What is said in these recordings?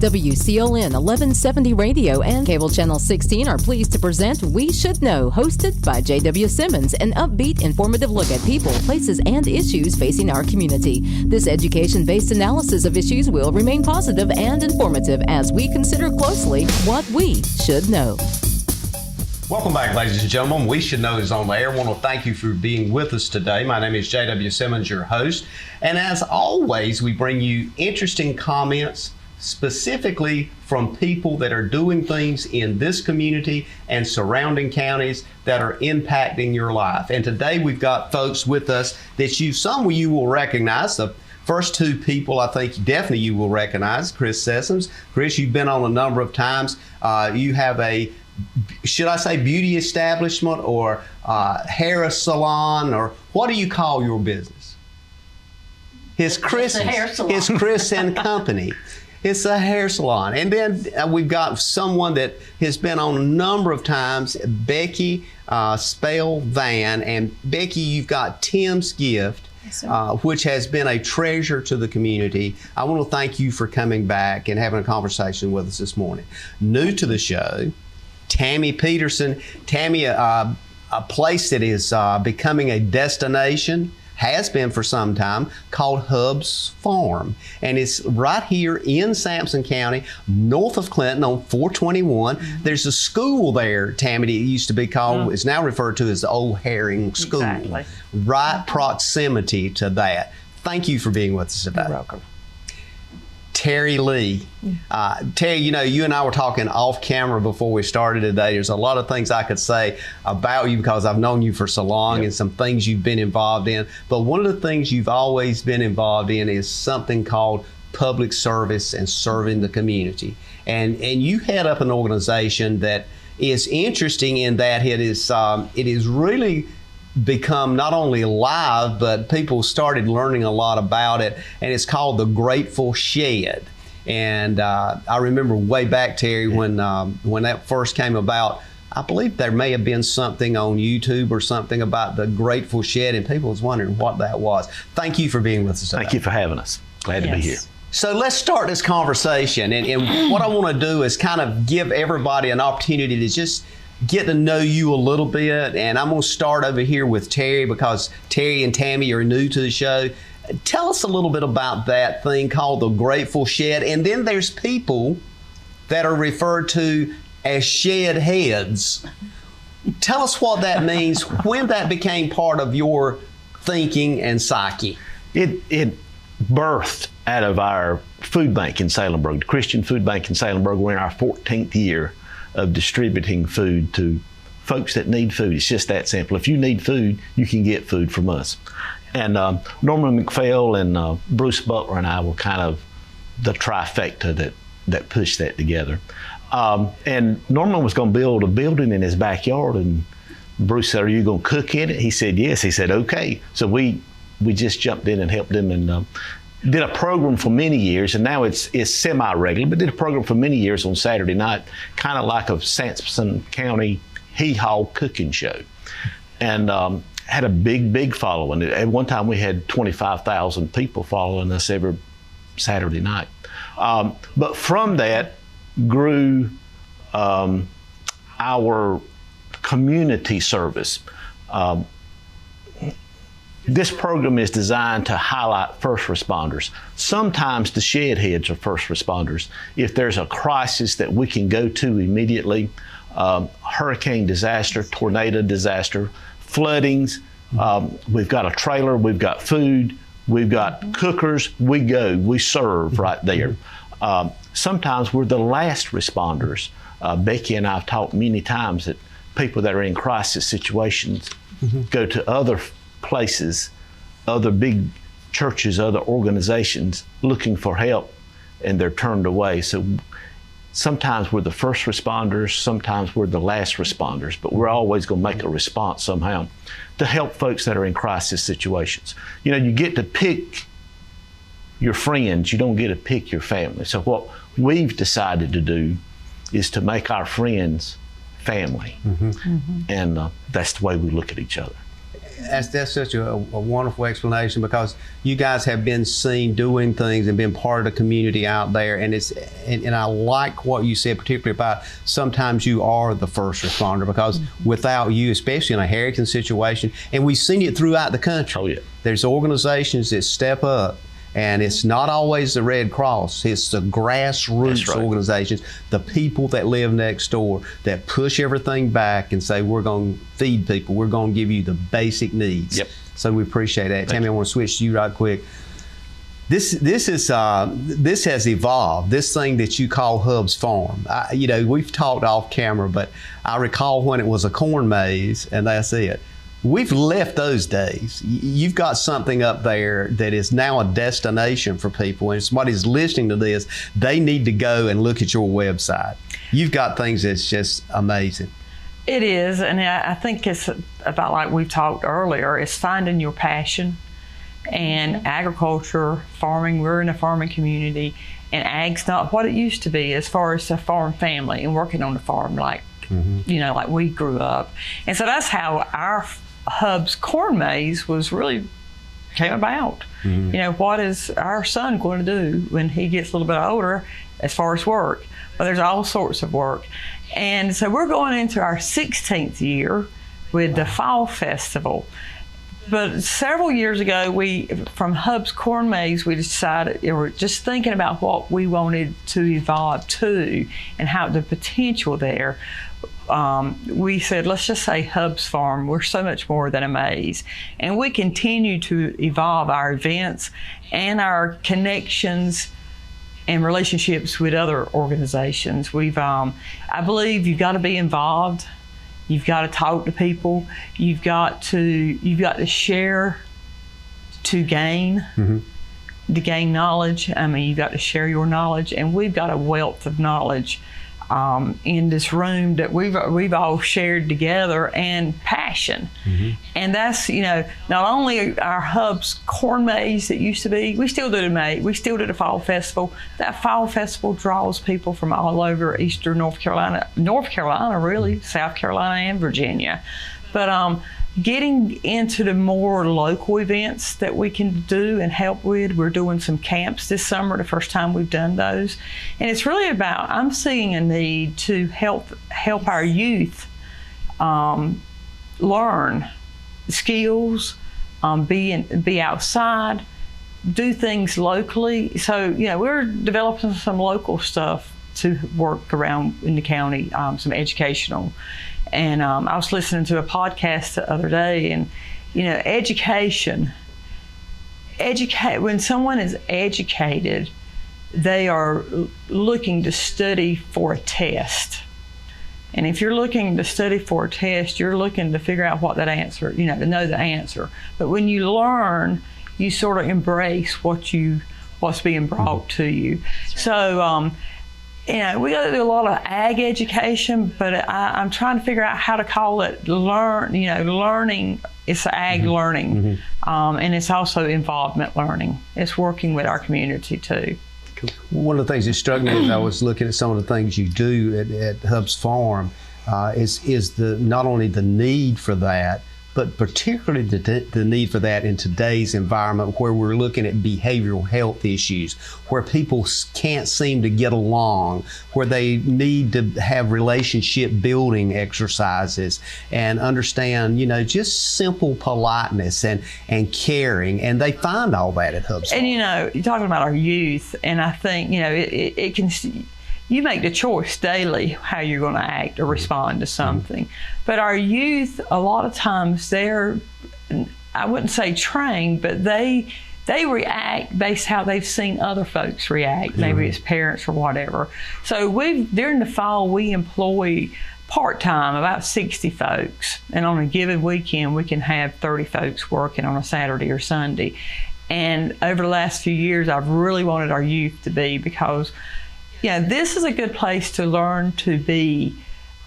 WCLN 1170 Radio and Cable Channel 16 are pleased to present We Should Know, hosted by J.W. Simmons, an upbeat, informative look at people, places, and issues facing our community. This education-based analysis of issues will remain positive and informative as we consider closely what we should know. Welcome back, ladies and gentlemen. We Should Know is on the air. I want to thank you for being with us today. My name is J.W. Simmons, your host. And as always, we bring you interesting comments specifically from people that are doing things in this community and surrounding counties that are impacting your life. And today we've got folks with us that some of you will recognize. The first two people I think definitely you will recognize, Chris Sessoms. Chris, you've been on a number of times. You have a, should I say, beauty establishment or hair salon, or what do you call your business? His Chris and Company. It's a hair salon. And then we've got someone that has been on a number of times, Becky Spell Vann. And Becky, you've got Tim's Gift, which has been a treasure to the community. I want to thank you for coming back and having a conversation with us this morning. New to the show, Tammy Peterson. Tammy, a place that is becoming a destination, has been for some time, called Hubb's Farm. And it's right here in Sampson County, north of Clinton on 421. There's a school there, Tammy, it used to be called, it's now referred to as the Old Herring School. Exactly. Right proximity to that. Thank you for being with us today. You're welcome. Terry Lee. Terry, you and I were talking off camera before we started today. There's a lot of things I could say about you because I've known you for so long and some things you've been involved in. But one of the things you've always been involved in is something called public service and serving the community. And you head up an organization that is interesting in that it is really become not only live, but people started learning a lot about it, and it's called the Grateful Shed. And I remember way back, Terry, when that first came about, I believe there may have been something on YouTube or something about the Grateful Shed, and people was wondering what that was. Thank you for being with us today. Thank you for having us. Glad to be here. So let's start this conversation, and what I want to do is kind of give everybody an opportunity to just get to know you a little bit. And I'm going to start over here with Terry because Terry and Tammy are new to the show. Tell us a little bit about that thing called the Grateful Shed. And then there's people that are referred to as shed heads. Tell us what that means, when that became part of your thinking and psyche. It birthed out of our food bank in Salemburg, the Christian Food Bank in Salemburg. We're in our 14th year of distributing food to folks that need food. It's just that simple. If you need food, you can get food from us. And Norman McPhail and Bruce Butler and I were kind of the trifecta that pushed that together. And Norman was going to build a building in his backyard, and Bruce said, "Are you going to cook in it?" He said, "Yes." He said, "Okay." So we just jumped in and helped him, and did a program for many years, and now it's semi-regular, but did a program for many years on Saturday night, kind of like a Sampson County hee-haw cooking show. And had a big following. At one time we had 25,000 people following us every Saturday night. But from that grew our community service. This program is designed to highlight first responders. Sometimes the shed heads are first responders. If there's a crisis that we can go to immediately, hurricane disaster, tornado disaster, floodings, we've got a trailer, we've got food, we've got cookers, we serve right there. Sometimes we're the last responders. Becky and I have talked many times that people that are in crisis situations go to other places, other big churches, other organizations looking for help, and they're turned away. So sometimes we're the first responders, sometimes we're the last responders, but we're always going to make a response somehow to help folks that are in crisis situations. You get to pick your friends, you don't get to pick your family. So what we've decided to do is to make our friends family. And that's the way we look at each other. That's such a wonderful explanation, because you guys have been seen doing things and been part of the community out there, and and I like what you said, particularly about sometimes you are the first responder, because without you, especially in a hurricane situation, and we've seen it throughout the country. Oh, yeah. There's organizations that step up. And it's not always the Red Cross. It's the grassroots organizations, the people that live next door, that push everything back and say, we're going to feed people. We're going to give you the basic needs. Yep. So we appreciate that. Tammy, I want to switch to you right quick. This has evolved. This thing that you call Hubb's Farm. We've talked off camera, but I recall when it was a corn maze, and that's it. We've left those days. You've got something up there that is now a destination for people, and if somebody's listening to this, they need to go and look at your website. You've got things that's just amazing. It is, and I think it's about, like we've talked earlier, it's finding your passion. And agriculture, farming, we're in a farming community, and ag's not what it used to be as far as a farm family and working on the farm like we grew up. And so that's how our Hubb's corn maze was really came about. What is our son going to do when he gets a little bit older as far as work? Well, there's all sorts of work. And so we're going into our 16th year with the Fall Festival. But several years ago, from Hubb's Corn Maze, we decided, we were just thinking about what we wanted to evolve to and how the potential there. We said, let's just say Hubb's Farm. We're so much more than a maze. And we continue to evolve our events and our connections and relationships with other organizations. I believe you've got to be involved. You've got to talk to people. You've got to share to gain, to gain knowledge. I mean, you've got to share your knowledge, and we've got a wealth of knowledge in this room that we've all shared together, and passion. And that's, not only our Hubb's Corn Maze that used to be, we still do the maze, we still do the Fall Festival. That Fall Festival draws people from all over eastern North Carolina really, South Carolina and Virginia. But getting into the more local events that we can do and help with. We're doing some camps this summer, the first time we've done those. And it's really about, I'm seeing a need to help our youth learn skills, be outside, do things locally. So, we're developing some local stuff to work around in the county, some educational. And I was listening to a podcast the other day, and when someone is educated, they are looking to study for a test. And if you're looking to study for a test, you're looking to figure out what that answer, to know the answer. But when you learn, you sort of embrace what's being brought to you. So we got to do a lot of ag education, but I'm trying to figure out how to call it learning. It's ag learning, and it's also involvement learning. It's working with our community too. One of the things that struck me as I was looking at some of the things you do at Hubb's Farm is not only the need for that, but particularly the need for that in today's environment, where we're looking at behavioral health issues, where people can't seem to get along, where they need to have relationship building exercises and understand, just simple politeness and caring. And they find all that at Hubb's Farm. And you're talking about our youth, and I think, it can. You make the choice daily how you're going to act or respond to something. But our youth, a lot of times they're, I wouldn't say trained, but they react based how they've seen other folks react, maybe it's parents or whatever. So during the fall, we employ part-time about 60 folks. And on a given weekend, we can have 30 folks working on a Saturday or Sunday. And over the last few years, I've really wanted our youth to be, because this is a good place to learn to be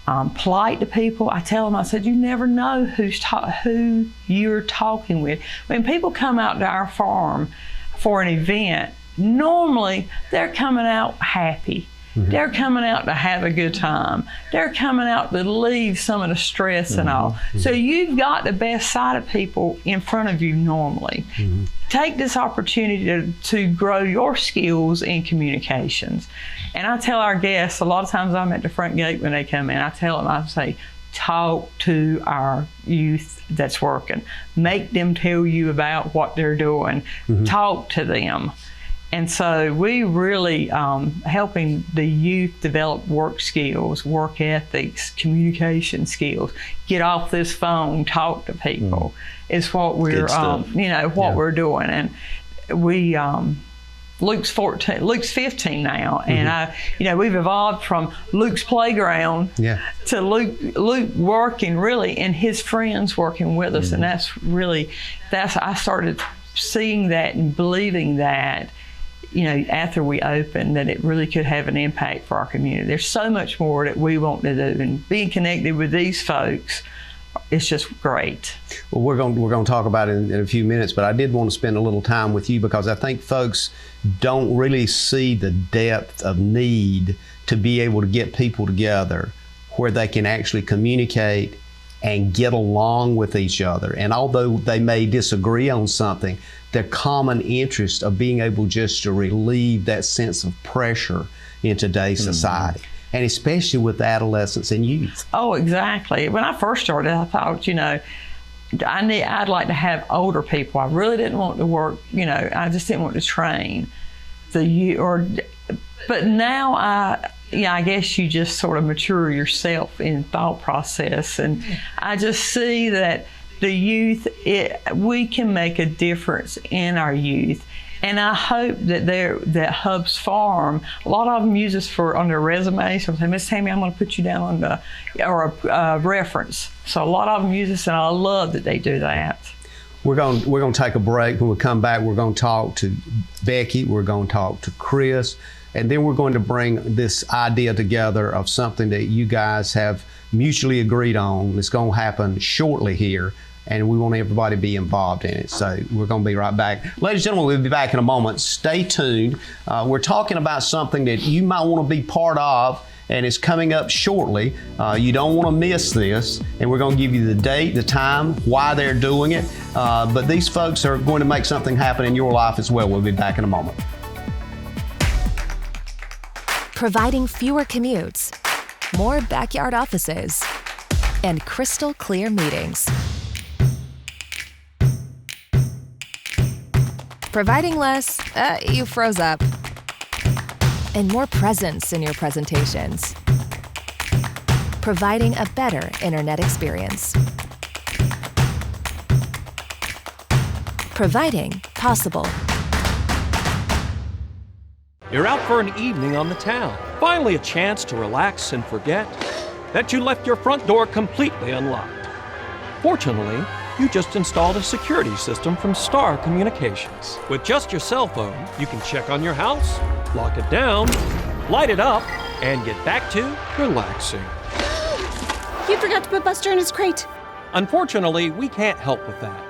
polite to people. I tell them, I said, you never know who you're talking with. When people come out to our farm for an event, normally they're coming out happy. They're coming out to have a good time. They're coming out to leave some of the stress and all. So you've got the best side of people in front of you normally. Take this opportunity to grow your skills in communications. And I tell our guests, a lot of times I'm at the front gate when they come in, I tell them, I say, talk to our youth that's working. Make them tell you about what they're doing. Talk to them. And so we really helping the youth develop work skills, work ethics, communication skills, get off this phone, talk to people is what we're, we're doing. And we, Luke's 15 now, and we've evolved from Luke's playground to Luke working really, and his friends working with us, and I started seeing that and believing that, after we opened, that it really could have an impact for our community. There's so much more that we want to do, and being connected with these folks, it's just great. Well, we're going to talk about it in a few minutes, but I did want to spend a little time with you because I think folks don't really see the depth of need to be able to get people together where they can actually communicate and get along with each other. And although they may disagree on something, their common interest of being able just to relieve that sense of pressure in today's society. And especially with adolescents and youth. Oh, exactly. When I first started, I thought, I'd like to have older people. I really didn't want to work, I just didn't want to train the youth. But now I guess you just sort of mature yourself in thought process. And I just see that the youth, we can make a difference in our youth. And I hope that Hubb's Farm, a lot of them use us on their resume. So they say, Miss Tammy, I'm going to put you down on a reference. So a lot of them use us, and I love that they do that. We're going to take a break. When we come back, we're going to talk to Becky. We're going to talk to Chris. And then we're going to bring this idea together of something that you guys have mutually agreed on. It's going to happen shortly here, and we want everybody to be involved in it. So we're going to be right back. Ladies and gentlemen, we'll be back in a moment. Stay tuned. We're talking about something that you might want to be part of, and it's coming up shortly. You don't want to miss this, and we're going to give you the date, the time, why they're doing it. But these folks are going to make something happen in your life as well. We'll be back in a moment. Providing fewer commutes, more backyard offices, and crystal clear meetings. Providing less, you froze up, and more presence in your presentations. Providing a better internet experience. Providing possible. You're out for an evening on the town. Finally a chance to relax and forget that you left your front door completely unlocked. Fortunately, you just installed a security system from Star Communications. With just your cell phone, you can check on your house, lock it down, light it up, and get back to relaxing. You forgot to put Buster in his crate. Unfortunately, we can't help with that.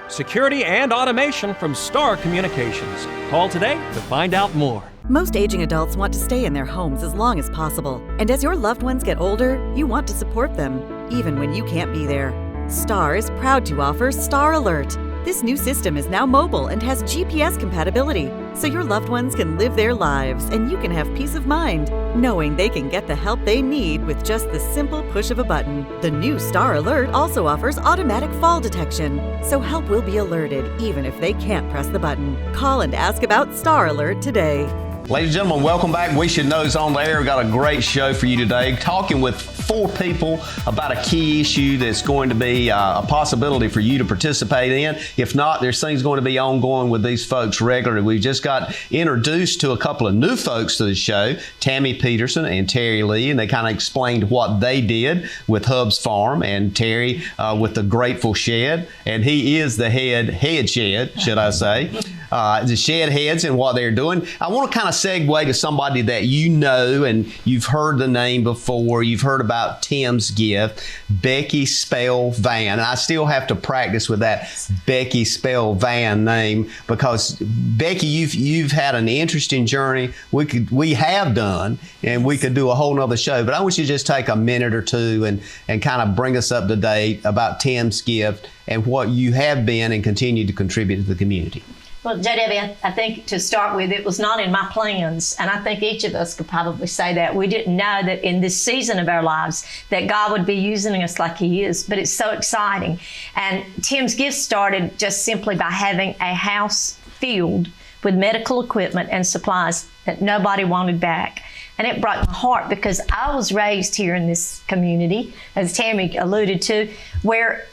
Security and automation from Star Communications. Call today to find out more. Most aging adults want to stay in their homes as long as possible. And as your loved ones get older, you want to support them, even when you can't be there. Star is proud to offer Star Alert. This new system is now mobile and has GPS compatibility, so your loved ones can live their lives and you can have peace of mind, knowing they can get the help they need with just the simple push of a button. The new Star Alert also offers automatic fall detection, so help will be alerted even if they can't press the button. Call and ask about Star Alert today. Ladies and gentlemen, welcome back. We Should Know is on the air. We've got a great show for you today, talking with 4 people about a key issue that's going to be a possibility for you to participate in. If not, there's things going to be ongoing with these folks regularly. We just got introduced to a couple of new folks to the show, Tammy Peterson and Terry Lee, and they kind of explained what they did with Hubb's Farm, and Terry with the Grateful Shed, and he is the head shed, should I say. the shed heads and what they're doing. I want to kind of segue to somebody that you know and you've heard the name before. You've heard about Tim's gift, Becky Spell Vann. And I still have to practice with that Becky Spell Vann name, because Becky, you've had an interesting journey. We have done, and we could do a whole nother show, but I want you to just take a minute or two and kind of bring us up to date about Tim's gift and what you have been and continue to contribute to the community. Well, JW, I think to start with, it was not in my plans, and I think each of us could probably say that. We didn't know that in this season of our lives that God would be using us like He is, but it's so exciting. And Tim's gift started just simply by having a house filled with medical equipment and supplies that nobody wanted back. And it broke my heart, because I was raised here in this community, as Tammy alluded to, where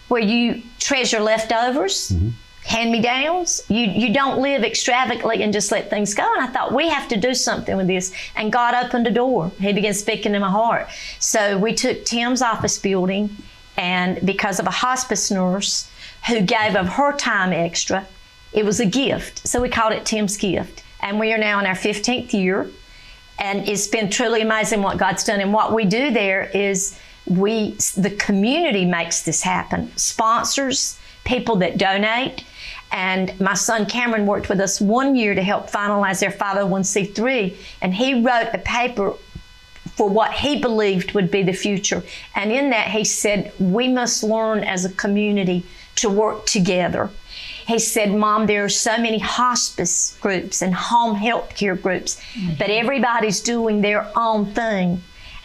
you treasure leftovers, hand-me-downs. You don't live extravagantly and just let things go. And I thought, we have to do something with this. And God opened a door. He began speaking to my heart. So we took Tim's office building, and because of a hospice nurse who gave of her time extra, it was a gift. So we called it Tim's Gift. And we are now in our 15th year. And it's been truly amazing what God's done. And what we do there is the community makes this happen. Sponsors, people that donate. And my son Cameron worked with us 1 year to help finalize their 501c3. And he wrote a paper for what he believed would be the future. And in that, he said, we must learn as a community to work together. He said, Mom, there are so many hospice groups and home health care groups, but everybody's doing their own thing.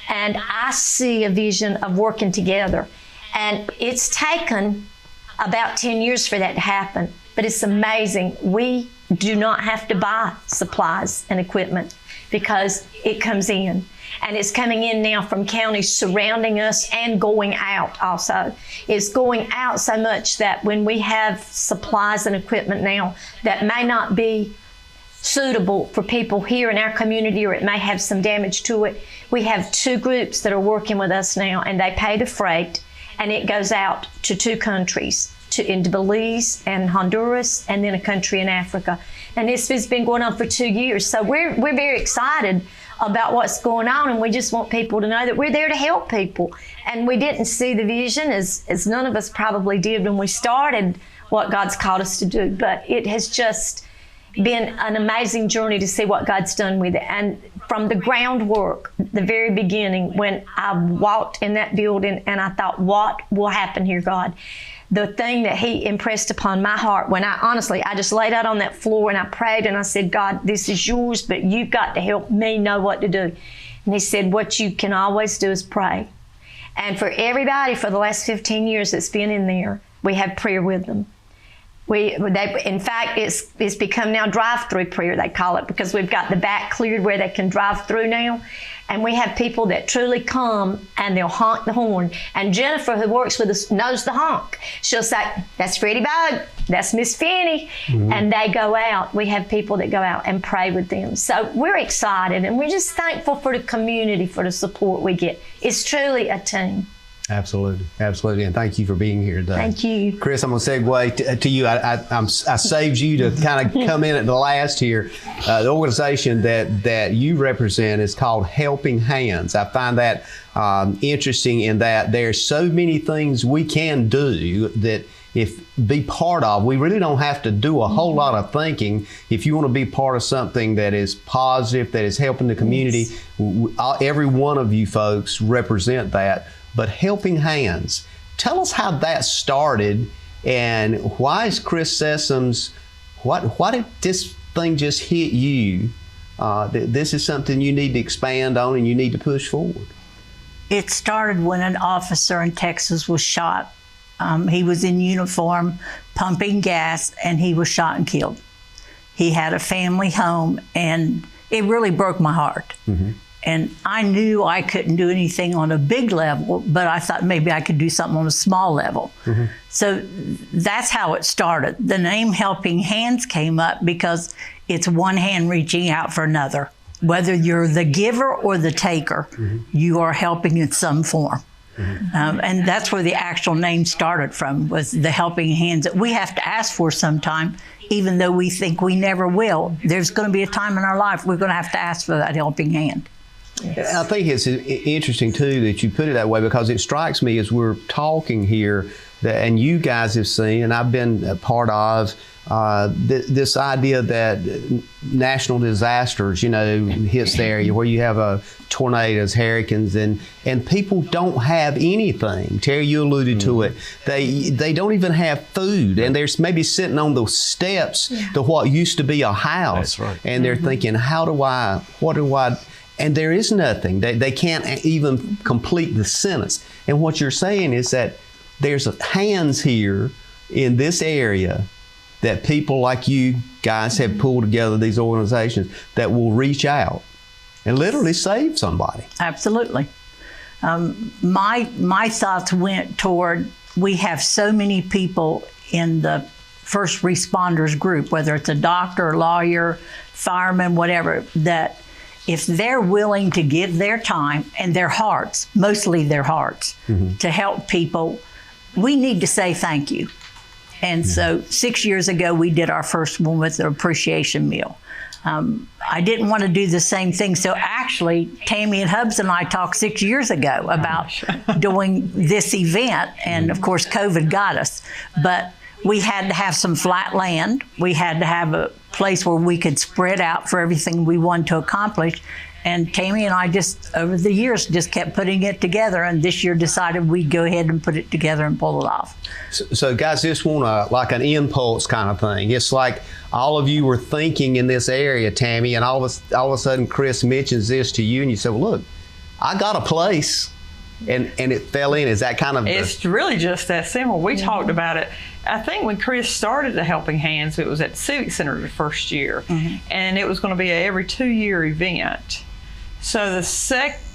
And I see a vision of working together. And it's taken about 10 years for that to happen, but it's amazing. We do not have to buy supplies and equipment because it comes in. And it's coming in now from counties surrounding us and going out also. It's going out so much that when we have supplies and equipment now that may not be suitable for people here in our community, or it may have some damage to it, we have 2 groups that are working with us now, and they pay the freight, and it goes out to 2 countries, into Belize and Honduras, and then a country in Africa. And this has been going on for 2 years. So we're very excited about what's going on, and we just want people to know that we're there to help people. And we didn't see the vision, as none of us probably did when we started what God's called us to do, but it has just been an amazing journey to see what God's done with it. And from the groundwork, the very beginning, when I walked in that building and I thought, what will happen here, God? The thing that He impressed upon my heart, when I just laid out on that floor and I prayed and I said, God, this is yours, but you've got to help me know what to do. And He said, what you can always do is pray. And for everybody for the last 15 years that's been in there, we have prayer with them. In fact, it's become now drive-through prayer, they call it, because we've got the back cleared where they can drive through now. And we have people that truly come and they'll honk the horn. And Jennifer, who works with us, knows the honk. She'll say, that's Freddie Bug, that's Miss Finney. And they go out. We have people that go out and pray with them. So we're excited, and we're just thankful for the community, for the support we get. It's truly a team. Absolutely, absolutely, and thank you for being here today. Thank you, Chris. I'm going to segue to you. I saved you to kind of come in at the last here. The organization that you represent is called Helping Hands. I find that interesting in that there's so many things we can do that be part of. We really don't have to do a whole lot of thinking. If you want to be part of something that is positive, that is helping the community, every one of you folks represent that. But Helping Hands, tell us how that started, and why is Chris Sessoms, why did this thing just hit you? This is something you need to expand on and you need to push forward. It started when an officer in Texas was shot. He was in uniform, pumping gas, and he was shot and killed. He had a family home, and it really broke my heart. And I knew I couldn't do anything on a big level, but I thought maybe I could do something on a small level. So that's how it started. The name Helping Hands came up because it's one hand reaching out for another. Whether you're the giver or the taker, you are helping in some form. And that's where the actual name started from, was the helping hands that we have to ask for sometime even though we think we never will. There's going to be a time in our life we're going to have to ask for that helping hand. Yes. I think it's interesting, too, that you put it that way, because it strikes me as we're talking here, that, and you guys have seen, and I've been a part of, this idea that national disasters, hits the area where you have tornadoes, hurricanes, and people don't have anything. Terry, you alluded to it. They don't even have food, and they're maybe sitting on those steps to what used to be a house. That's right. And they're thinking, what do I, and there is nothing. They can't even complete the sentence. And what you're saying is that there's hands here in this area that people like you guys have pulled together, these organizations that will reach out and literally save somebody. Absolutely. My thoughts went toward, we have so many people in the first responders group, whether it's a doctor, lawyer, fireman, whatever, that if they're willing to give their time and their hearts, mostly their hearts, to help people, we need to say thank you. And so 6 years ago, we did our first one with the appreciation meal. I didn't want to do the same thing. So actually, Tammy and Hubbs and I talked 6 years ago about doing this event. And of course, COVID got us. But we had to have some flat land. We had to have a place where we could spread out for everything we wanted to accomplish. And Tammy and I just, over the years, just kept putting it together. And this year decided we'd go ahead and put it together and pull it off. So guys, this one like an impulse kind of thing. It's like all of you were thinking in this area, Tammy, and all of a sudden Chris mentions this to you, and you said, well, look, I got a place. And it fell in. Is that kind of... It's really just that simple. We talked about it. I think when Chris started the Helping Hands, it was at the Civic Center the first year. And it was going to be an every 2-year event. So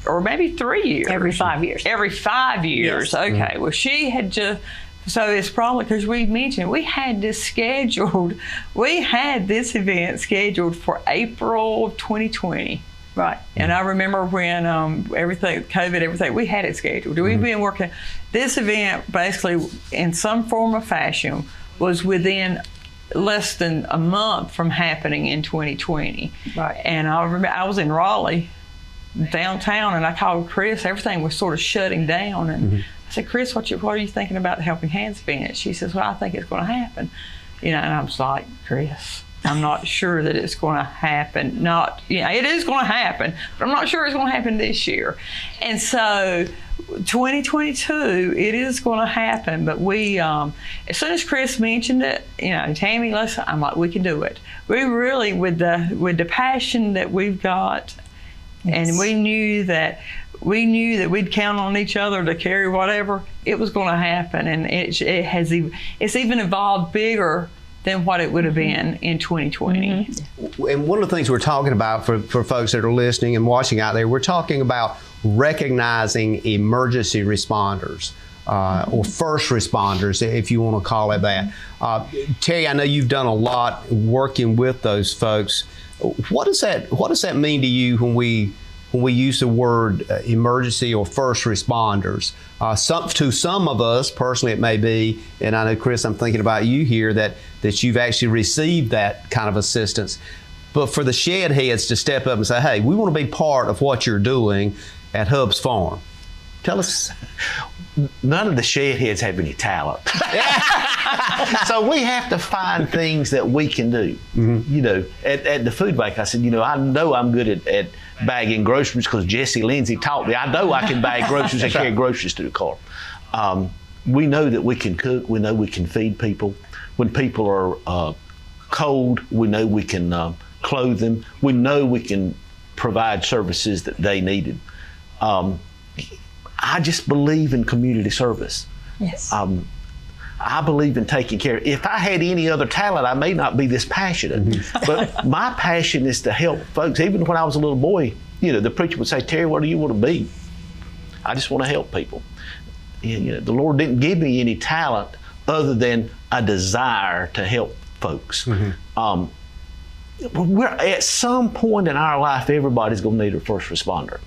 or maybe 3 years. Every 5 years. Every 5 years. Yes. Okay. Well, she had just... So it's probably because we mentioned we had this scheduled. We had this event scheduled for April of 2020. Right. And I remember when COVID, we had it scheduled. We've been working. This event, basically, in some form or fashion, was within less than a month from happening in 2020. Right. And I remember I was in Raleigh, downtown, and I called Chris. Everything was sort of shutting down. And I said, Chris, what are you thinking about the Helping Hands event? She says, well, I think it's going to happen. And I was like, Chris, I'm not sure that it's going to happen. It is going to happen, but I'm not sure it's going to happen this year. And so 2022, it is going to happen. But we, as soon as Chris mentioned it, Tammy, I'm like, we can do it. We really, with the passion that we've got, and we knew that we'd count on each other to carry whatever, it was going to happen. And it's even evolved bigger than what it would have been in 2020. And one of the things we're talking about for folks that are listening and watching out there, we're talking about recognizing emergency responders or first responders, if you want to call it that. Terry, I know you've done a lot working with those folks. What does that mean to you when we use the word emergency or first responders? To some of us, personally, it may be, and I know, Chris, I'm thinking about you here, that you've actually received that kind of assistance. But for the shed heads to step up and say, hey, we want to be part of what you're doing at Hubb's Farm. Tell us. None of the shed heads have any talent. So we have to find things that we can do. At the food bank, I said, I know I'm good at bagging groceries because Jesse Lindsay taught me. I know I can bag groceries and carry groceries to the car. We know that we can cook. We know we can feed people. When people are cold, we know we can clothe them. We know we can provide services that they needed. I just believe in community service. Yes. I believe in taking care. If I had any other talent, I may not be this passionate. But my passion is to help folks. Even when I was a little boy, the preacher would say, Terry, what do you want to be? I just want to help people. And, the Lord didn't give me any talent other than a desire to help folks. We're at some point in our life, everybody's going to need a first responder.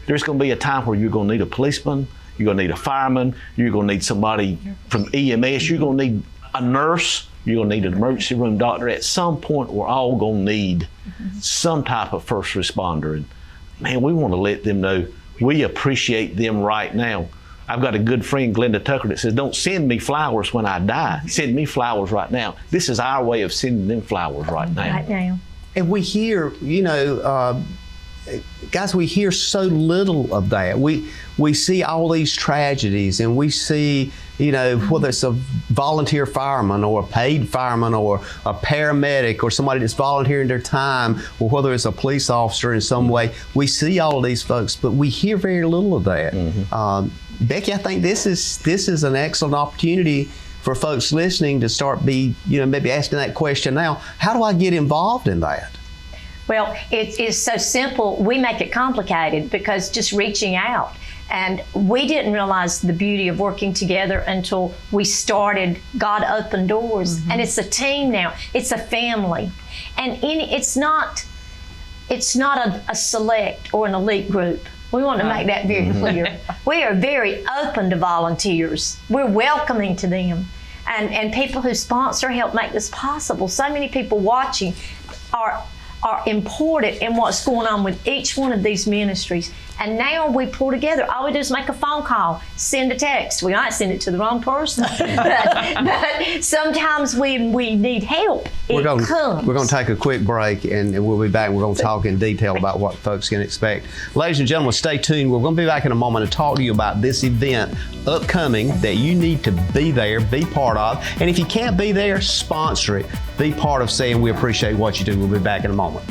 There's going to be a time where you're going to need a policeman, you're going to need a fireman, you're going to need somebody from EMS, you're going to need a nurse. You're going to need an emergency room doctor. At some point, we're all going to need some type of first responder. And man, we want to let them know we appreciate them right now. I've got a good friend, Glenda Tucker, that says, don't send me flowers when I die. Send me flowers right now. This is our way of sending them flowers right now. Right now. And we hear, guys, we hear so little of that. We see all these tragedies, and we see, whether it's a volunteer fireman or a paid fireman or a paramedic or somebody that's volunteering their time, or whether it's a police officer in some way, we see all of these folks, but we hear very little of that. Becky, I think this is an excellent opportunity for folks listening to start maybe asking that question now. How do I get involved in that? Well, it's so simple. We make it complicated because just reaching out. And we didn't realize the beauty of working together until we started God Open Doors. And it's a team now. It's a family. And it's not a select or an elite group. We want to make that very clear. We are very open to volunteers. We're welcoming to them. And people who sponsor help make this possible. So many people watching are important in what's going on with each one of these ministries. And now we pull together. All we do is make a phone call, send a text. We might send it to the wrong person, but sometimes we need help. We're going to take a quick break, and we'll be back. We're going to talk in detail about what folks can expect. Ladies and gentlemen, stay tuned. We're going to be back in a moment to talk to you about this event upcoming that you need to be there, be part of. And if you can't be there, sponsor it. Be part of saying we appreciate what you do. We'll be back in a moment.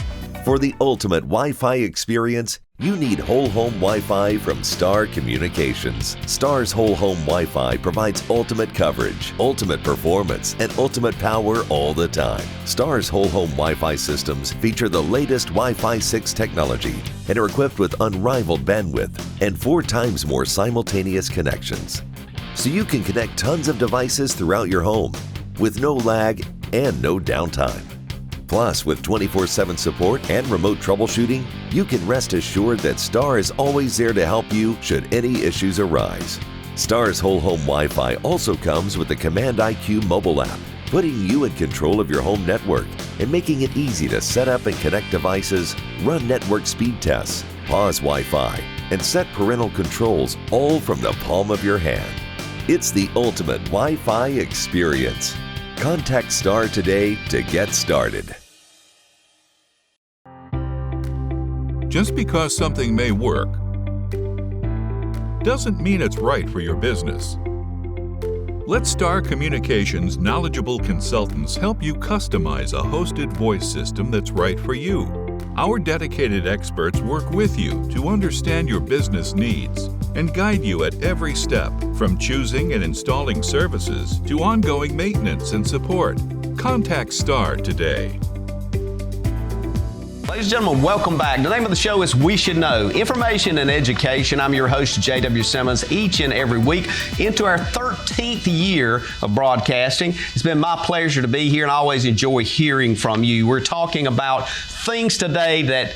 For the ultimate Wi-Fi experience, you need whole home Wi-Fi from Star Communications. Star's whole home Wi-Fi provides ultimate coverage, ultimate performance, and ultimate power all the time. Star's whole home Wi-Fi systems feature the latest Wi-Fi 6 technology and are equipped with unrivaled bandwidth and 4 times more simultaneous connections. So you can connect tons of devices throughout your home with no lag and no downtime. Plus, with 24/7 support and remote troubleshooting, you can rest assured that Star is always there to help you should any issues arise. Star's whole home Wi-Fi also comes with the Command IQ mobile app, putting you in control of your home network and making it easy to set up and connect devices, run network speed tests, pause Wi-Fi, and set parental controls all from the palm of your hand. It's the ultimate Wi-Fi experience. Contact Star today to get started. Just because something may work doesn't mean it's right for your business. Let Star Communications' knowledgeable consultants help you customize a hosted voice system that's right for you. Our dedicated experts work with you to understand your business needs and guide you at every step, from choosing and installing services to ongoing maintenance and support. Contact Star today. Ladies and gentlemen, welcome back. The name of the show is We Should Know, Information and Education. I'm your host, J.W. Simmons, each and every week into our 13th year of broadcasting. It's been my pleasure to be here, and I always enjoy hearing from you. We're talking about things today that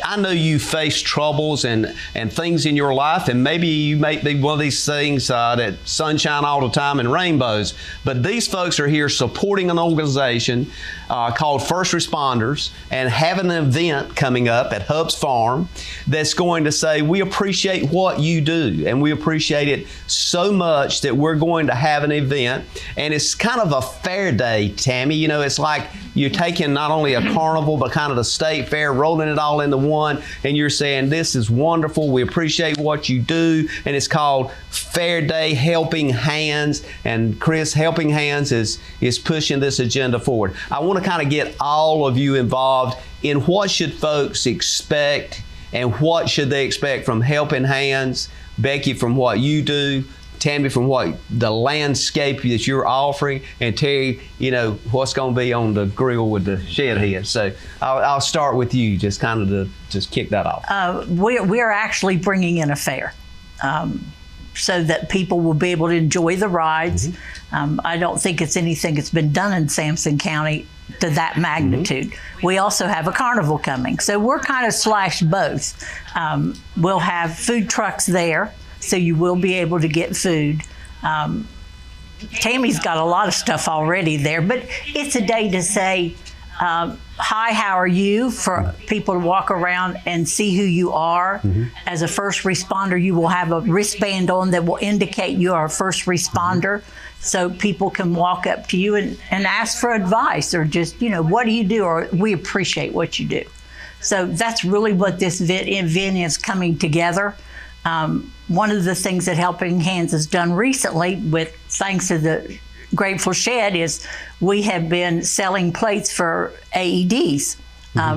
I know you face troubles and things in your life, and maybe you may be one of these things that sunshine all the time and rainbows. But these folks are here supporting an organization called First Responders and having an event coming up at Hubb's Farm that's going to say, we appreciate what you do, and we appreciate it so much that we're going to have an event. And it's kind of a fair day, Tammy. You know, it's like you're taking not only a carnival, but kind of the state fair, rolling it all into one, and you're saying, this is wonderful, we appreciate what you do. And it's called Fair Day Helping Hands, and Chris, Helping Hands is pushing this agenda forward. I want to kind of get all of you involved in what should folks expect, and what should they expect from Helping Hands. Becky, from what you do, Tammy, from what the landscape that you're offering, and Terry, you know, what's going to be on the grill with the shed head. So I'll start with you, just kind of to just kick that off. We're actually bringing in a fair so that people will be able to enjoy the rides. I don't think it's anything that's been done in Sampson County to that magnitude. We also have a carnival coming, so we're kind of slash both. We'll have food trucks there, so you will be able to get food. Tammy's got a lot of stuff already there, but it's a day to say, hi, how are you? For people to walk around and see who you are. As a first responder, you will have a wristband on that will indicate you are a first responder. So people can walk up to you and ask for advice, or just, what do you do? Or we appreciate what you do. So that's really what this event is coming together. One of the things that Helping Hands has done recently, with thanks to the Grateful Shed, is we have been selling plates for AEDs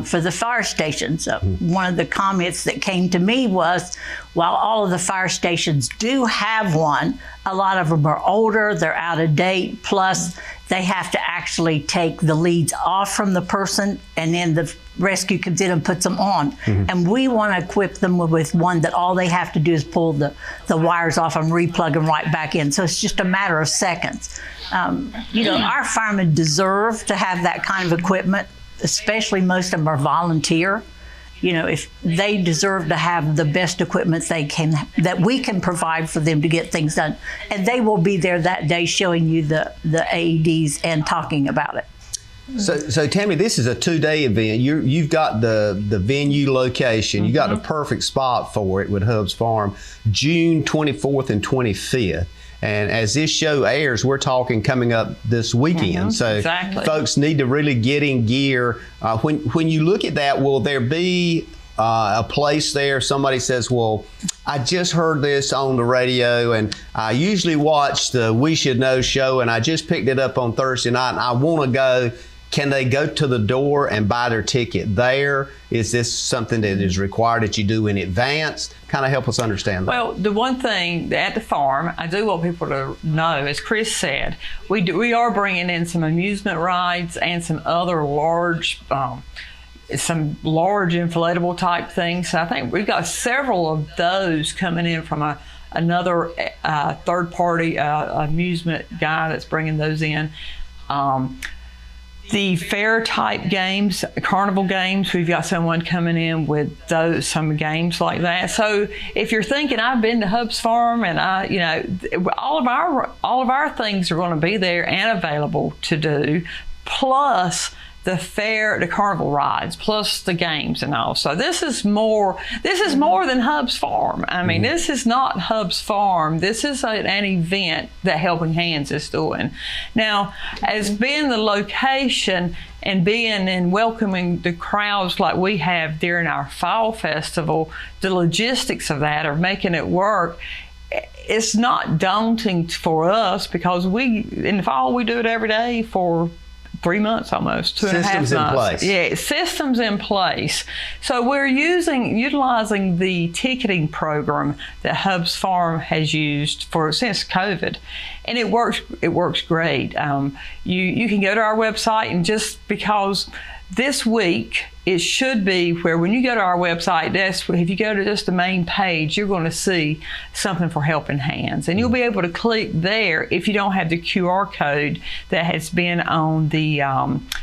for the fire stations. One of the comments that came to me was, while all of the fire stations do have one, a lot of them are older, they're out of date, plus they have to actually take the leads off from the person, and then the rescue comes in and puts them on. And we want to equip them with one that all they have to do is pull the wires off and replug them right back in. So it's just a matter of seconds. Our firemen deserve to have that kind of equipment, especially most of them are volunteer. If they deserve to have the best equipment that we can provide for them to get things done. And they will be there that day showing you the AEDs and talking about it. So Tammy, this is a 2-day event. You've got the venue location. You got the perfect spot for it with Hubb's Farm, June 24th and 25th. And as this show airs, we're talking coming up this weekend. So folks need to really get in gear. When you look at that, will there be a place there? Somebody says, well, I just heard this on the radio, and I usually watch the We Should Know show, and I just picked it up on Thursday night, and I want to go. Can they go to the door and buy their ticket there? Is this something that is required that you do in advance? Kind of help us understand that. Well, the one thing at the farm, I do want people to know, as Chris said, we are bringing in some amusement rides and some other large inflatable type things. So I think we've got several of those coming in from another third-party amusement guy that's bringing those in. The fair type games, carnival games, we've got someone coming in with some games like that. So if you're thinking, I've been to Hubb's Farm, and all of our things are going to be there and available to do, plus the carnival rides, plus the games and all. So this is more than Hubb's Farm. I mean, this is not Hubb's Farm. This is an event that Helping Hands is doing. Now, as being the location and being and welcoming the crowds like we have during our fall festival, the logistics of that are making it work. It's not daunting for us, because in the fall we do it every day for 3 months almost, 2.5 months. Systems in place. Yeah, systems in place. So we're utilizing the ticketing program that Hubb's Farm has used since COVID, and it works great. You can go to our website, and just because this week it should be where when you go to our website, if you go to just the main page, you're going to see something for Helping Hands. And you'll be able to click there if you don't have the QR code that has been on the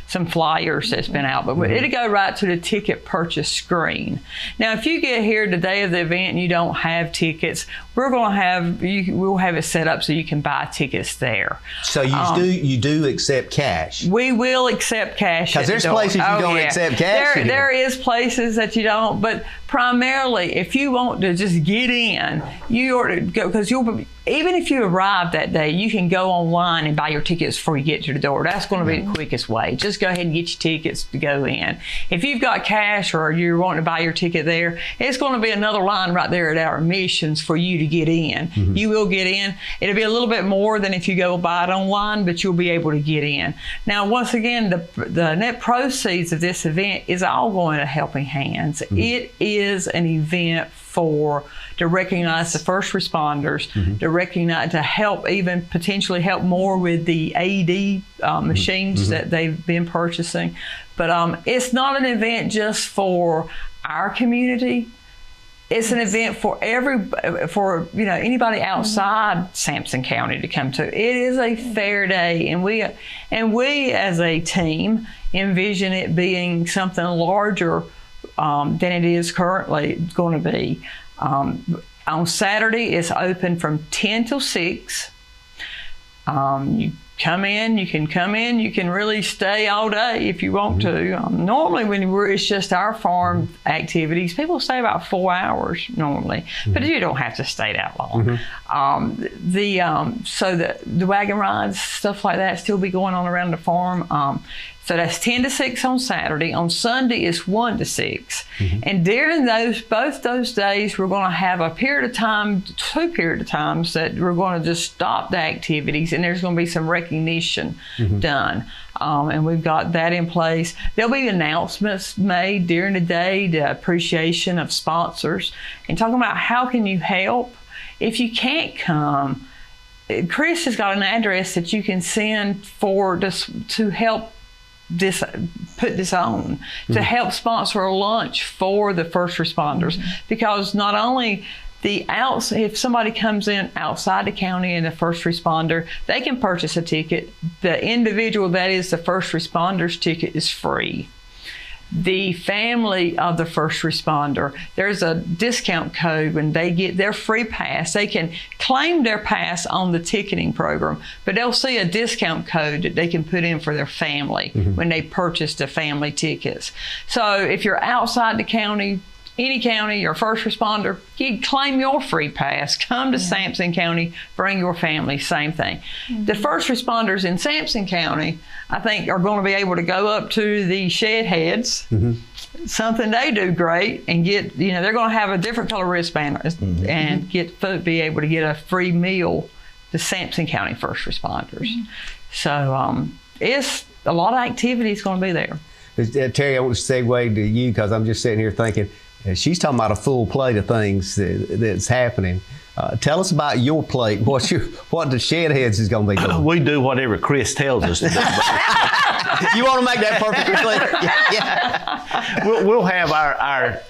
some flyers that's been out. But it'll go right to the ticket purchase screen. Now, if you get here the day of the event and you don't have tickets, we'll have it set up so you can buy tickets there. So you do accept cash? We will accept cash. Because there's places you don't accept cash. There is places that you don't, but primarily, if you want to just get in, you ought to go, because even if you arrive that day, you can go online and buy your tickets before you get to the door. That's going to be the quickest way. Just go ahead and get your tickets to go in. If you've got cash or you're wanting to buy your ticket there, it's going to be another line right there at our admissions for you to get in. You will get in. It'll be a little bit more than if you go buy it online, but you'll be able to get in. Now, once again, the net proceeds of this event is all going to Helping Hands. It is an event to recognize the first responders, to help, even potentially help more with the AED machines that they've been purchasing. But it's not an event just for our community. It's an event for anybody outside Sampson County to come to. It is a fair day, and we as a team envision it being something larger than it is currently going to be. On Saturday, it's open from 10 till 6. You can come in, you can really stay all day if you want to. Normally when it's just our farm activities, people stay about 4 hours normally, but you don't have to stay that long. So the wagon rides, stuff like that, still be going on around the farm. So that's 10 to 6 on Saturday. On Sunday, it's 1 to 6. And during both those days, we're going to have a period of time, 2 period of times that we're going to just stop the activities, and there's going to be some recognition done. And we've got that in place. There'll be announcements made during the day, the appreciation of sponsors, and talking about how can you help. If you can't come, Chris has got an address that you can send for this to help put this on, to help sponsor a lunch for the first responders, because not only if somebody comes in outside the county and the first responder, they can purchase a ticket. The individual that is the first responder's ticket is free. The family of the first responder, there's a discount code when they get their free pass. They can claim their pass on the ticketing program, but they'll see a discount code that they can put in for their family when they purchase the family tickets. So if you're outside the county, any county, you're a first responder, you claim your free pass, come to Sampson County, bring your family, same thing. The first responders in Sampson County, I think, are going to be able to go up to the shed heads, something they do great, and get, they're going to have a different color wristband and be able to get a free meal to Sampson County first responders. So it's a lot of activities going to be there. Terry, I want to segue to you because I'm just sitting here thinking, she's talking about a full plate of things that's happening. Tell us about your plate. What the shed heads is going to be doing. We do whatever Chris tells us to do. You want to make that perfectly clear? We'll have our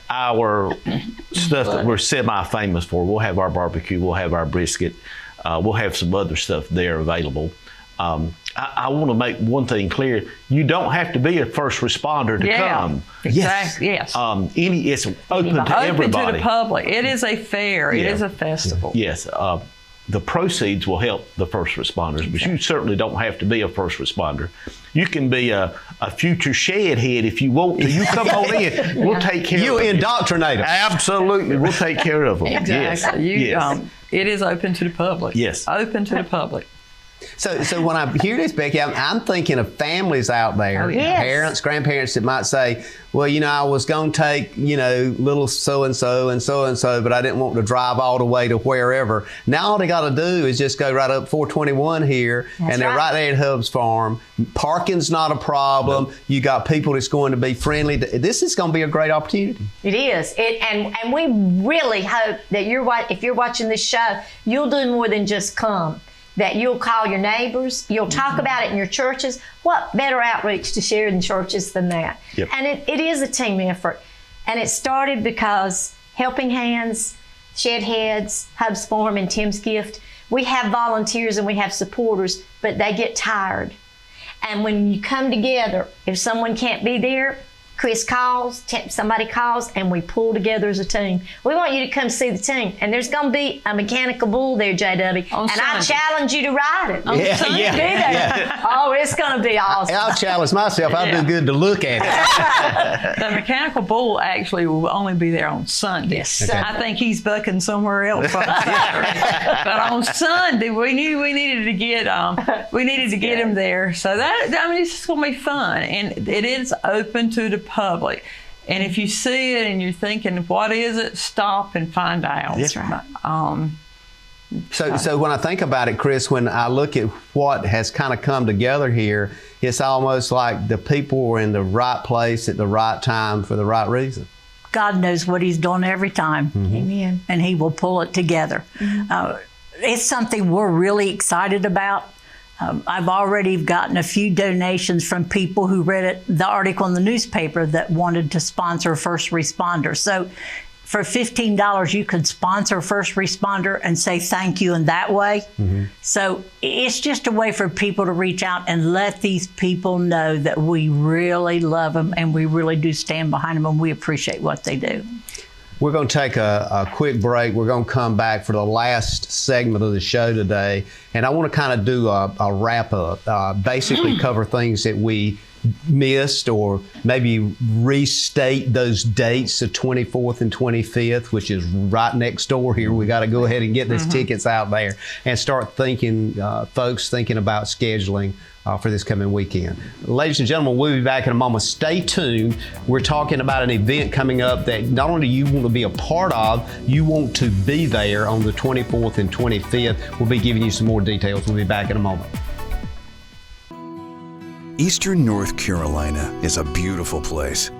stuff that we're semi-famous for. We'll have our barbecue. We'll have our brisket. We'll have some other stuff there available. I want to make one thing clear. You don't have to be a first responder to come. Exactly. Yes. It's open to everybody. Open to the public. It is a fair. It is a festival. Yes. The proceeds will help the first responders, but you certainly don't have to be a first responder. You can be a future shed head if you want to. You come on in. We'll take care of you. You indoctrinate them. Absolutely. We'll take care of them. Exactly. Yes. It is open to the public. Yes. Open to the public. So when I hear this, Becky, I'm thinking of families out there, parents, grandparents that might say, well, I was going to take, little so-and-so and so-and-so, but I didn't want to drive all the way to wherever. Now all they got to do is just go right up 421 here, and they're right there at Hubb's farm. Parking's not a problem. Nope. You got people that's going to be friendly. This is going to be a great opportunity. It is. And we really hope that if you're watching this show, you'll do more than just come. That you'll call your neighbors, you'll talk about it in your churches. What better outreach to Sheridan churches than that? Yep. And it is a team effort. And it started because Helping Hands, Shed Heads, Hubb's Farm, and Tim's Gift, we have volunteers and we have supporters, but they get tired. And when you come together, if someone can't be there, Chris calls, somebody calls, and we pull together as a team. We want you to come see the team. And there's going to be a mechanical bull there, JW. And I challenge you to ride it. Be there. Yeah. Oh, it's going to be awesome. I'll challenge myself. I'll do good to look at it. The mechanical bull actually will only be there on Sunday. Yes. I think he's bucking somewhere else. But on Sunday, we knew we needed to get him there. So it's just going to be fun. And it is open to the public. And if you see it and you're thinking, what is it? Stop and find out. That's right. So when I think about it, Chris, when I look at what has kind of come together here, it's almost like the people were in the right place at the right time for the right reason. God knows what he's doing every time. Amen. And he will pull it together. It's something we're really excited about. I've already gotten a few donations from people who read the article in the newspaper that wanted to sponsor first responders. So for $15, you could sponsor a first responder and say thank you in that way. So it's just a way for people to reach out and let these people know that we really love them and we really do stand behind them and we appreciate what they do. We're going to take a quick break. We're going to come back for the last segment of the show today. And I want to kind of do a wrap up, basically cover things that we missed, or maybe restate those dates, the 24th and 25th, which is right next door here. We got to go ahead and get these tickets out there and start thinking, folks thinking about scheduling for this coming weekend. Ladies and gentlemen, we'll be back in a moment. Stay tuned. We're talking about an event coming up that not only you want to be a part of, you want to be there on the 24th and 25th. We'll be giving you some more details. We'll be back in a moment. Eastern North Carolina is a beautiful place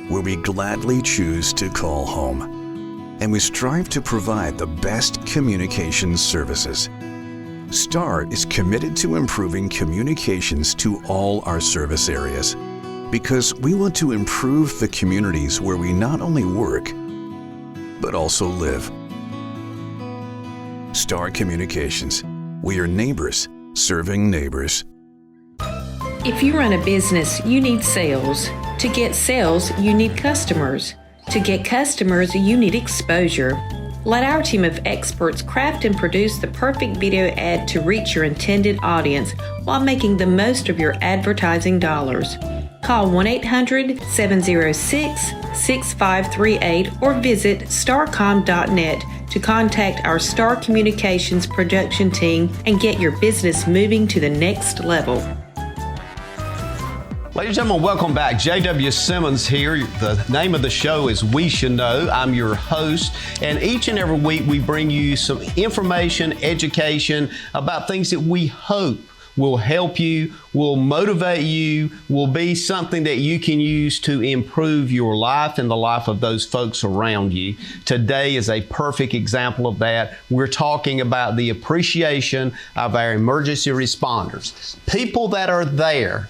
where we gladly choose to call home, and we strive to provide the best communications services. STAR is committed to improving communications to all our service areas because we want to improve the communities where we not only work, but also live. STAR Communications. We are neighbors serving neighbors. If you run a business, you need sales. To get sales, you need customers. To get customers, you need exposure. Let our team of experts craft and produce the perfect video ad to reach your intended audience while making the most of your advertising dollars. Call 1-800-706-6538 or visit starcom.net to contact our STAR Communications production team and get your business moving to the next level. Ladies and gentlemen, welcome back. J.W. Simmons here. The name of the show is We Should Know. I'm your host, and each and every week we bring you some information, education about things that we hope will help you, will motivate you, will be something that you can use to improve your life and the life of those folks around you. Today is a perfect example of that. We're talking about the appreciation of our emergency responders, people that are there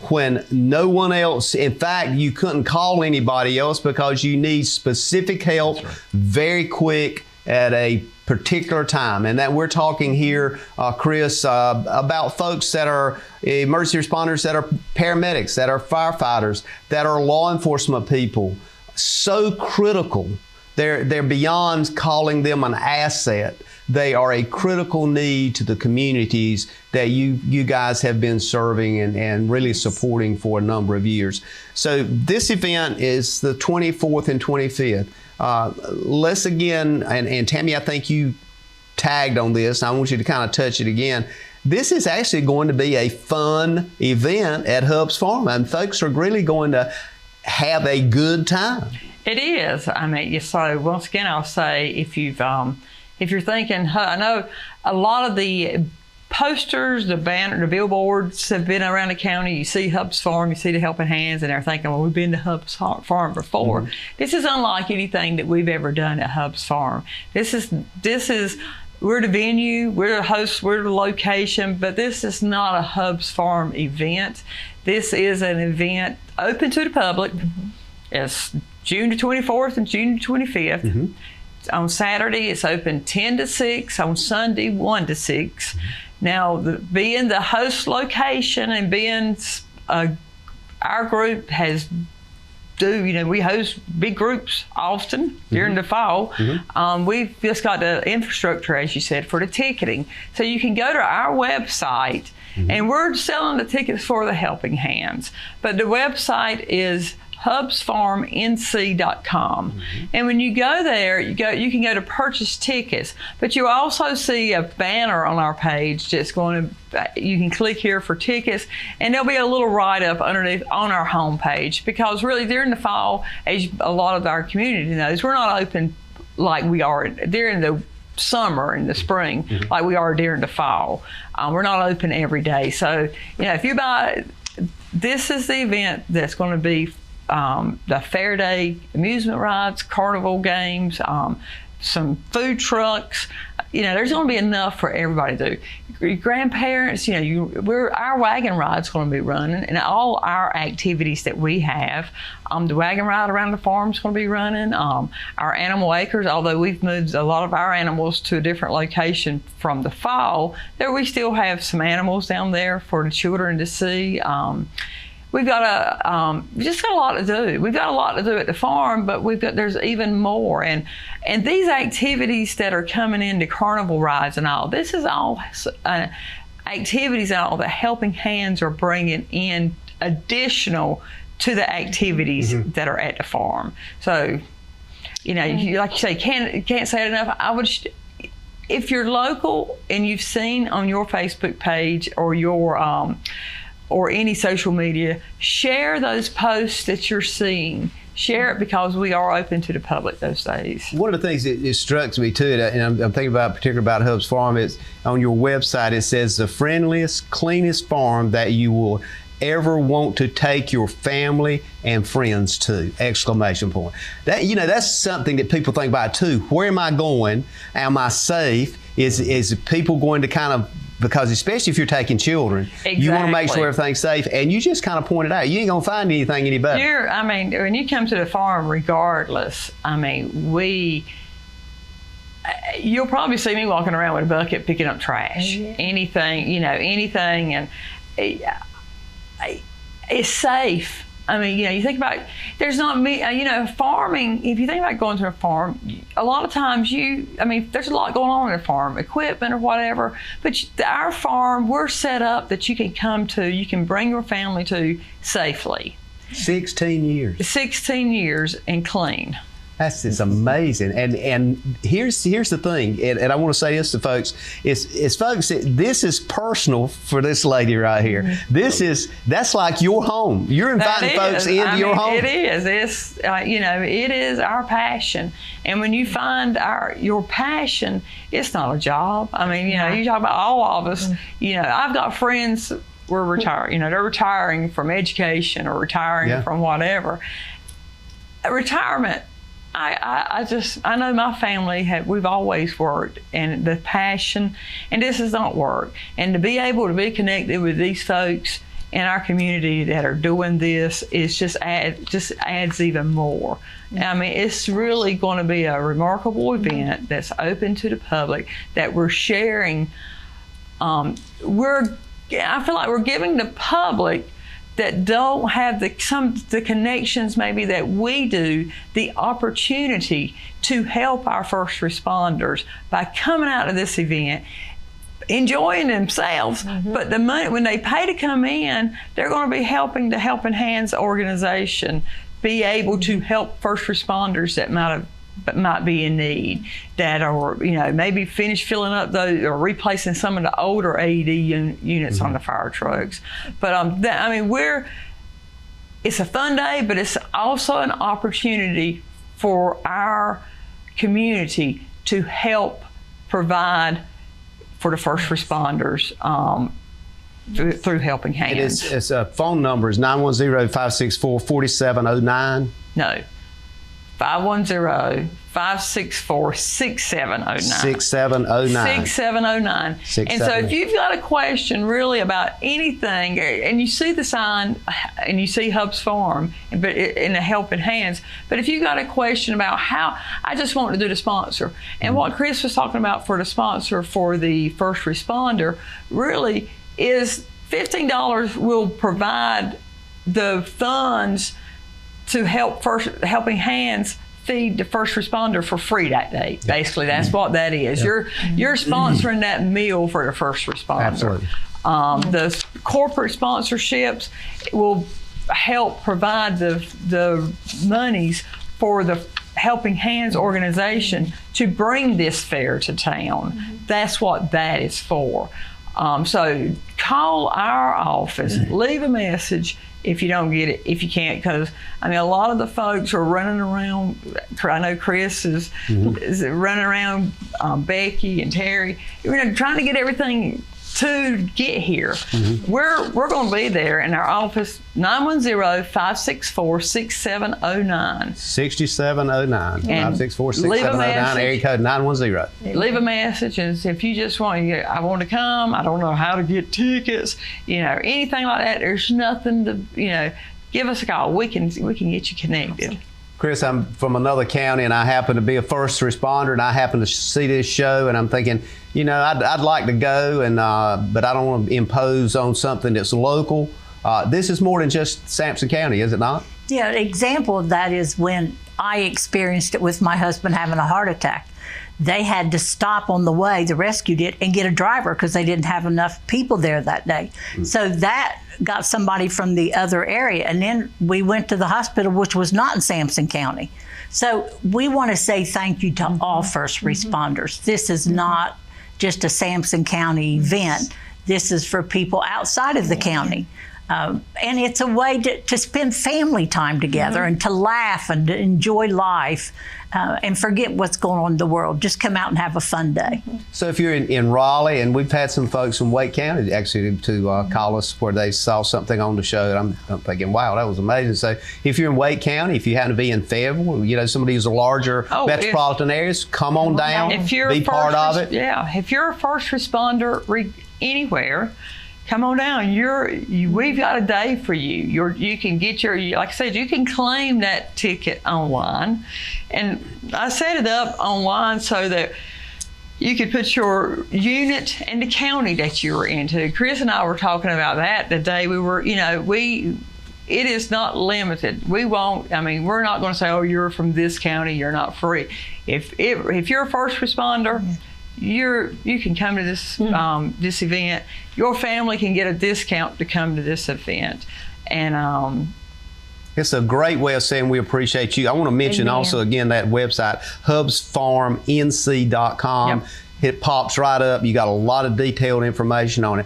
when no one else, in fact, you couldn't call anybody else because you need specific help very quick at a particular time. And that we're talking here, Chris, about folks that are emergency responders, that are paramedics, that are firefighters, that are law enforcement people. So critical. They're beyond calling them an asset. They are a critical need to the communities that you guys have been serving and really supporting for a number of years. So this event is the 24th and 25th. Let's again, and Tammy, I think you tagged on this. I want you to kind of touch it again. This is actually going to be a fun event at Hubb's Farm, and folks are really going to have a good time. It is. I mean, so once again, I'll say if you're thinking, I know a lot of the posters, the banner, the billboards have been around the county. You see Hubb's Farm, you see the Helping Hands, and they're thinking, well, we've been to Hubb's Farm before. This is unlike anything that we've ever done at Hubb's Farm. This is we're the venue, we're the host, we're the location, but this is not a Hubb's Farm event. This is an event open to the public. It's June the 24th and June the 25th. On Saturday, it's open 10 to 6. On Sunday, 1 to 6. Now, being the host location and being our group we host big groups often during the fall. We've just got the infrastructure, as you said, for the ticketing. So you can go to our website, and we're selling the tickets for the Helping Hands. But the website is hubbsfarmnc.com. And when you go there, you can go to purchase tickets, but you also see a banner on our page that's you can click here for tickets, and there'll be a little write-up underneath on our homepage, because really during the fall, as a lot of our community knows, we're not open like we are during the summer and the spring, like we are during the fall. We're not open every day. So, if you buy, this is the event that's going to be the Fair Day amusement rides, carnival games, some food trucks. There's going to be enough for everybody to do. Your grandparents, our wagon ride's going to be running, and all our activities that we have. The wagon ride around the farm's going to be running. Our animal acres, although we've moved a lot of our animals to a different location from the fall, we still have some animals down there for the children to see. we've got just got a lot to do. We've got a lot to do at the farm, but there's even more. And these activities that are coming into carnival rides and all, this is all activities and all that Helping Hands are bringing in additional to the activities that are at the farm. So, like you say, can't say it enough. I would, if you're local and you've seen on your Facebook page or your or any social media, share those posts that you're seeing. Share it, because we are open to the public those days. One of the things that struck me too, and I'm thinking about particularly about Hubb's Farm, is on your website it says the friendliest, cleanest farm that you will ever want to take your family and friends to! Exclamation point. That, that's something that people think about too. Where am I going? Am I safe? Is people going to kind of, because especially if you're taking children, you want to make sure everything's safe. And you just kind of pointed out, you ain't gonna find anything any better. When you come to the farm, regardless, you'll probably see me walking around with a bucket picking up trash. Anything, and it's safe. You think about, there's not farming, if you think about going to a farm, a lot of times there's a lot going on in a farm, equipment or whatever, but our farm, we're set up that you can bring your family to safely. 16 years. 16 years and clean. That's just amazing. And here's the thing, and I want to say this to folks, is folks, this is personal for this lady right here. That's like your home. You're inviting folks into your home. It is. It is our passion. And when you find your passion, it's not a job. You talk about all of us. I've got friends, we're retired. They're retiring from education or retiring from whatever. Retirement. I know my family we've always worked, and the passion, and this is not work. And to be able to be connected with these folks in our community that are doing this is just adds even more. It's really going to be a remarkable event that's open to the public, that we're sharing. I feel like we're giving the public that don't have the connections maybe that we do, the opportunity to help our first responders by coming out to this event, enjoying themselves, but the money, when they pay to come in, they're going to be helping the Helping Hands organization be able to help first responders that might be in need, that are maybe finish filling up those or replacing some of the older AED units on the fire trucks. But it's a fun day, but it's also an opportunity for our community to help provide for the first responders through Helping Hands. And its phone number is 910-564-4709. No. 510-564-6709. 6709. And so if you've got a question really about anything, and you see the sign and you see Hubb's Farm but in the Helping Hands, but if you've got a question about how, I just want to do the sponsor. And what Chris was talking about for the sponsor for the first responder really is $15 will provide the funds to help Helping Hands feed the first responder for free that day. Basically, that's what that is. You're sponsoring that meal for the first responder. Absolutely. The corporate sponsorships will help provide the monies for the Helping Hands organization to bring this fair to town. That's what that is for. So call our office, leave a message if you don't get it, if you can't, because a lot of the folks are running around. I know Chris is running around, Becky and Terry, trying to get everything to get here. We're going to be there in our office, 910-564-6709. 6709. 564-6709, area code 910. Leave a message, and if you just want I want to come, I don't know how to get tickets, anything like that, there's nothing to, give us a call. We can get you connected. Chris, I'm from another county, and I happen to be a first responder, and I happen to see this show, and I'm thinking, I'd like to go, and but I don't want to impose on something that's local. This is more than just Sampson County, is it not? Yeah, an example of that is when I experienced it with my husband having a heart attack. They had to stop on the way, the rescue did, and get a driver because they didn't have enough people there that day. So that got somebody from the other area. And then we went to the hospital, which was not in Sampson County. So we want to say thank you to all first responders. This is not just a Sampson County event. This is for people outside of the county. And it's a way to spend family time together and to laugh and to enjoy life and forget what's going on in the world. Just come out and have a fun day. So if you're in Raleigh, and we've had some folks from Wake County actually to call us where they saw something on the show, and I'm thinking, wow, that was amazing. So if you're in Wake County, if you happen to be in Fayetteville, you know, some of these larger metropolitan areas, come on down, be part of it. Yeah, if you're a first responder anywhere, come on down. We've got a day for you. You can get like I said, you can claim that ticket online. And I set it up online so that you could put your unit and the county that you were into. Chris and I were talking about that the day we were, it is not limited. We won't, we're not going to say, oh, you're from this county, you're not free. If you're a first responder, you can come to this this event. Your family can get a discount to come to this event, and it's a great way of saying we appreciate you. I want to mention also again that website, hubbsfarmnc.com. Yep. It pops right up. You got a lot of detailed information on it.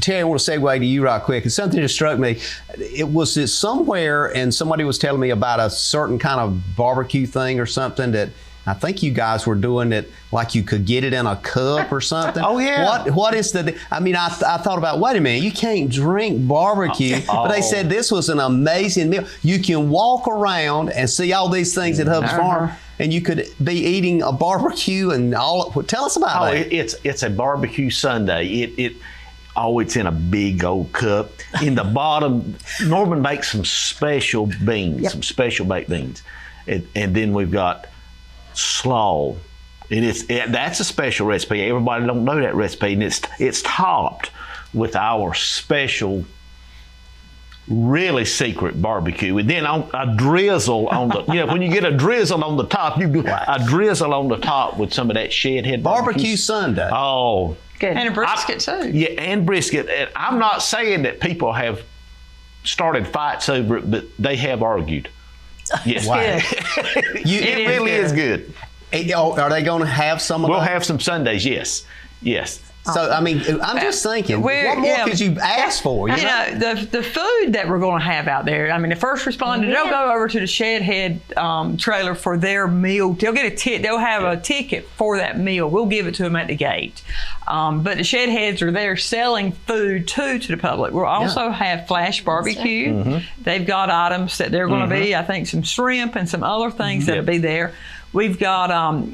Terry, I want to segue to you right quick. It's something that struck me. It was somewhere, and somebody was telling me about a certain kind of barbecue thing or something that I think you guys were doing it like you could get it in a cup or something. Oh, yeah. What is I thought about, wait a minute, you can't drink barbecue. But they said this was an amazing meal. You can walk around and see all these things at Hubb's Farm, and you could be eating a barbecue and all. Tell us about that. It's a barbecue Sunday. It's in a big old cup. In the bottom, Norman makes some special beans, some special baked beans. And then we've got slaw. That's a special recipe. Everybody don't know that recipe, and it's topped with our special, really secret barbecue. And then a drizzle on the, when you get a drizzle on the top, you do a drizzle on the top with some of that shed head barbecue Sunday. Oh, good. And a brisket too. Yeah, and brisket. And I'm not saying that people have started fights over it, but they have argued. Yes. Wow. It really is good. Are they going to have some of that? We'll have some Sundays, yes. So, I'm just thinking, what more could you ask for? The food that we're going to have out there, the first responder, they'll go over to the Shed Head trailer for their meal. They'll get they'll have a ticket for that meal. We'll give it to them at the gate. But the Shed Heads are there selling food to the public. We'll also have flash barbecue. Mm-hmm. They've got items that they're going to be, I think, some shrimp and some other things that'll be there. We've got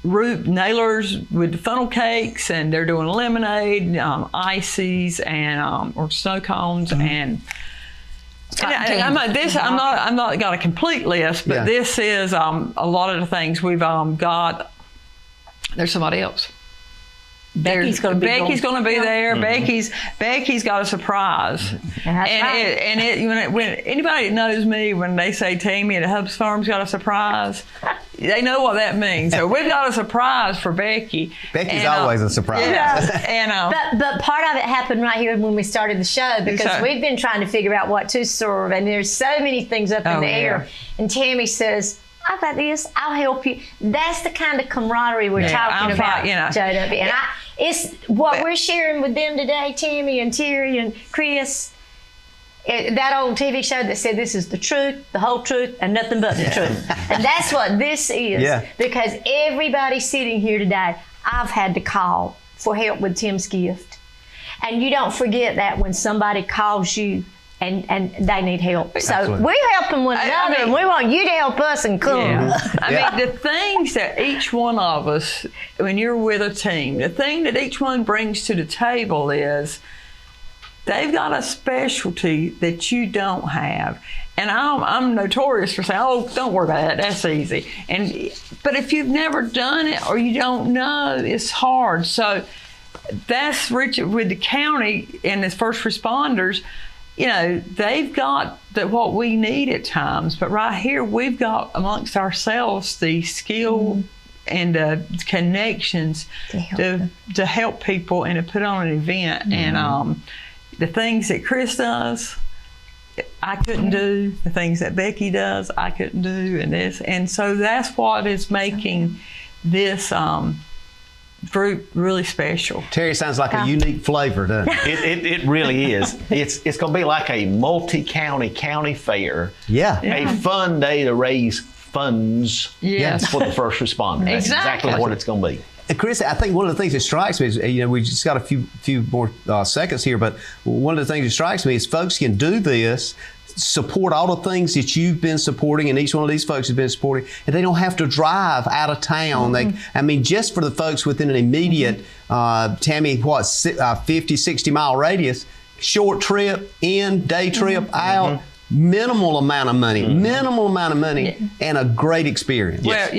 root nailers with funnel cakes, and they're doing lemonade, ices, and or snow cones, and I'm not got a complete list, but this is a lot of the things we've got. There's somebody else. Becky's going to be there. Mm-hmm. Becky's got a surprise. When anybody that knows me, when they say Tammy at Hubb's Farm's got a surprise, they know what that means. So we've got a surprise for Becky. Becky's always a surprise. But part of it happened right here when we started the show, because we've been trying to figure out what to serve, and there's so many things up in the air. And Tammy says, I've got this, I'll help you. That's the kind of camaraderie we're talking about, JW. And it's what we're sharing with them today, Tammy and Terry and Chris. That old TV show that said this is the truth, the whole truth, and nothing but the truth. And that's what this is. Yeah. Because everybody sitting here today, I've had to call for help with Tim's gift. And you don't forget that when somebody calls you and they need help. So we're helping one another, and we want you to help us and come. Yeah. The things that each one of us, when you're with a team, the thing that each one brings to the table is they've got a specialty that you don't have. And I'm notorious for saying, oh, don't worry about that, that's easy. But if you've never done it or you don't know, it's hard. So that's Richard with the county and the first responders. You know, they've got what we need at times, but right here we've got amongst ourselves the skill and connections to help people and to put on an event. And the things that Chris does, I couldn't do. The things that Becky does, I couldn't do. And so that's what is making this group really special. Terry, sounds like a unique flavor, doesn't it? It really is. It's going to be like a multi-county county fair. Yeah. A fun day to raise funds for the first responders. That's exactly what it's going to be. Chris, I think one of the things that strikes me is, we just got a few more seconds here, but one of the things that strikes me is folks can do this, support all the things that you've been supporting, and each one of these folks has been supporting, and they don't have to drive out of town. Just for the folks within an immediate, Tammy, 50, 60 mile radius, short trip in, day trip out, minimal amount of money, and a great experience. Well,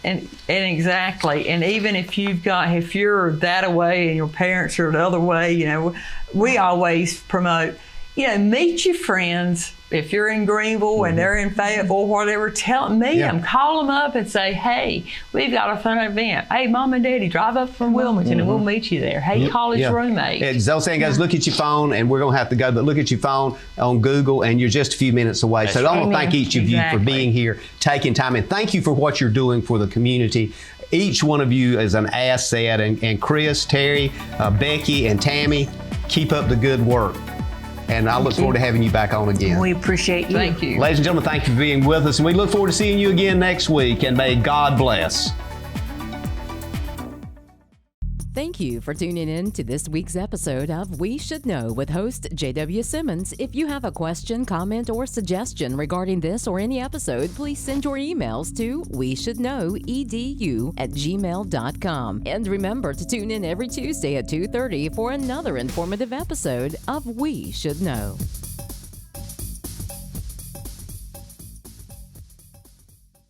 and exactly. And even if you're that way and your parents are the other way, we always promote, meet your friends. If you're in Greenville and they're in Fayetteville or whatever, meet them. Call them up and say, hey, we've got a fun event. Hey, Mom and Daddy, drive up from Wilmington and we'll meet you there. Hey, call his roommate. As they're saying, guys, look at your phone, and we're going to have to go, but look at your phone on Google, and you're just a few minutes away. So I want to thank each of you for being here, taking time, and thank you for what you're doing for the community. Each one of you is an asset, and Chris, Terry, Becky, and Tammy, keep up the good work. And I look forward to having you back on again. We appreciate you. Thank you. Ladies and gentlemen, thank you for being with us. And we look forward to seeing you again next week. And may God bless. Thank you for tuning in to this week's episode of We Should Know with host J.W. Simmons. If you have a question, comment, or suggestion regarding this or any episode, please send your emails to weshouldknowedu@gmail.com. And remember to tune in every Tuesday at 2:30 for another informative episode of We Should Know.